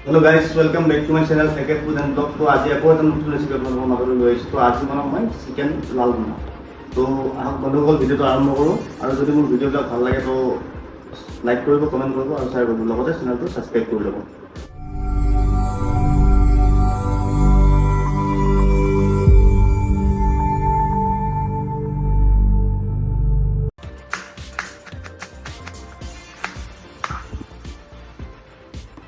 Hello guys, welcome back to my channel Second Food and Blog. तो आज আকৌ এটা নতুন ৰেচিপি আপোনালোকৰ মাজলৈ লৈ আহিছোঁ। তো আজি মানে মই চিকেন লাল বনাম। তো আহক বন্ধুসকল ভিডিঅ'টো আৰম্ভ কৰোঁ। আৰু যদি মোৰ ভিডিঅ'বিলাক ভাল লাগে তো লাইক কৰিব, কমেণ্ট কৰিব আৰু শ্বেয়াৰ কৰিব। লগতে চেনেলটো ছাবস্ক্ৰাইব কৰি ল'ব।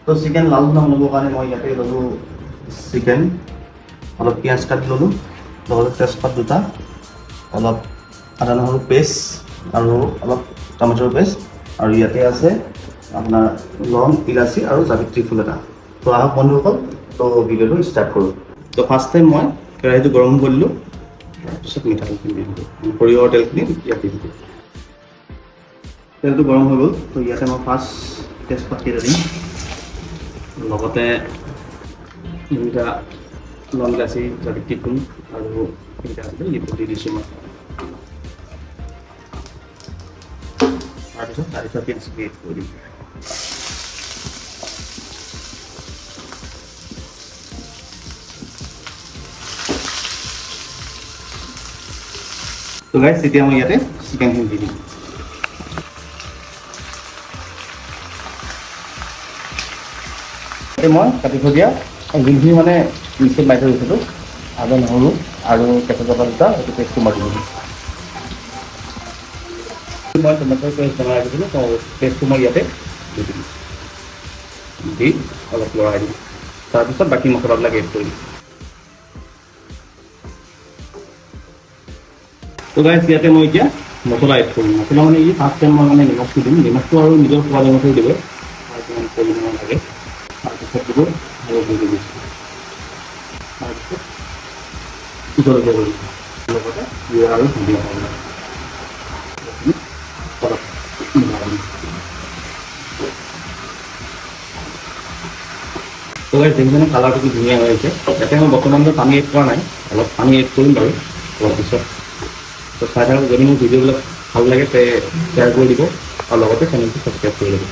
তো চিকেন লাল বনাবৰ কাৰণে মই ইয়াতে ল'লোঁ চিকেন, অলপ পিঁয়াজ কাটি ল'লোঁ, লগতে তেজপাত দুটা, অলপ আদা নহৰু পেষ্ট আৰু অলপ টমেটৰ পেষ্ট, আৰু ইয়াতে আছে আপোনাৰ লং, ইলাচি আৰু জাবিত্ৰী ফুল এটা। তো আহক বন্ধুসকল, তো ভিডিঅ'টো ষ্টাৰ্ট কৰোঁ। তো ফাৰ্ষ্ট টাইম মই কেৰাহীটো গৰম কৰিলোঁ, তাৰপিছত মিঠাতেলখিনি দি দিলোঁ, সৰিয়হৰ তেলখিনি ইয়াত দি দিলোঁ। তেলটো গৰম হৈ গ'ল, তো ইয়াতে মই ফাৰ্ষ্ট তেজপাতকেইটা দিম, লগতে এইকেইটা লং, ইলাচি, জাবিত্ৰী ফুল আৰু এইকেইটা আছিলে এইবোৰ দি দিছোঁ মই। তাৰপিছত পেষ্টখিনি এড কৰি দিম। তো গাইছ এতিয়া মই ইয়াতে চিকেনখিনি দি দিম। মই কাটি থৈ দিয়া যোনখিনি মানে মিক্সিত মাৰি থৈ দিছিলোঁ আদা নহৰু আৰু কেঁচা জলকীয়া দুটা, এইটো পেষ্টটো মাৰি দিলোঁ। মই টমেটৰ পেষ্ট বনাই ৰাখিছিলোঁ, তো পেষ্টটো মই ইয়াতে দি দিম, দি অলপ লৰাই দিম। তাৰপিছত বাকী মছলাবিলাক এড কৰি দিম। তো গাইছ ইয়াতে মই এতিয়া মছলা এড কৰিম। মছলা মানে এই ফাৰ্ষ্ট টাইম মই মানে নিমখটো দিম। নিমখটো আৰু নিজৰ সোৱাদ অনুসৰি দিব, কিমান পৰিমাণৰ লাগে। তাৰপিছত দিব হালধি দি দিছোঁ, তাৰপিছত জলকীয়া কৰি দিছোঁ, লগতে জিৰা আৰু ধনিয়া পাউডাৰ অলপ মিলাই দিম। তো গাইছ দেখিছেনে কালাৰটো কি ধুনীয়া হৈ আছে। ইয়াতে মই বৰ্তমানটো পানী এড কৰা নাই, অলপ পানী এড কৰিম বাৰু অলপ পিছত। তো চাই থাকক, যদি মোৰ ভিডিঅ'বিলাক ভাল লাগে তে শ্বেয়াৰ কৰি দিব আৰু লগতে চেনেলটো ছাবস্ক্ৰাইব কৰি ল'ব।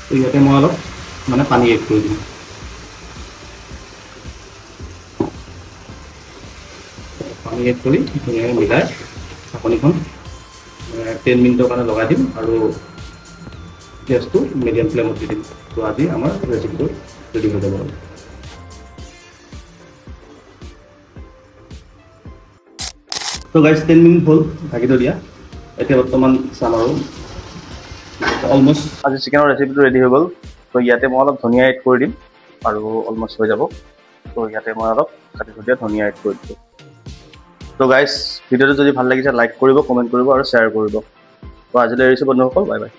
তো ইয়াতে মই অলপ মানে পানী এড কৰি দিম। পানী এড কৰি ধুনীয়াকৈ মিলাই ঢাকনিখন 10 মিনিটৰ কাৰণে লগাই দিম আৰু গেছটো মিডিয়াম ফ্লেমত দি দিম। তো আজি আমাৰ ৰেচিপিটো ৰেডি হৈ যাব। তো গাইছ 10 মিনিট হ'ল ঢাকি থৈ দিয়া। এতিয়া বৰ্তমান চাম আৰু অলমষ্ট আজি চিকেনৰ ৰেচিপিটো ৰেডি হৈ গ'ল। তো ইয়াতে মই অলপ ধনিয়া এড কৰি দিম আৰু অলমষ্ট হৈ যাব। তো ইয়াতে মই অলপ কাটি থৈ দিয়া ধনিয়া এড কৰি দিছোঁ। তো গাইছ ভিডিঅ'টো যদি ভাল লাগিছে লাইক কৰিব, কমেণ্ট কৰিব আৰু শ্বেয়াৰ কৰিব। তো আজিলৈ এৰিছোঁ বন্ধুসকল, বাই বাই।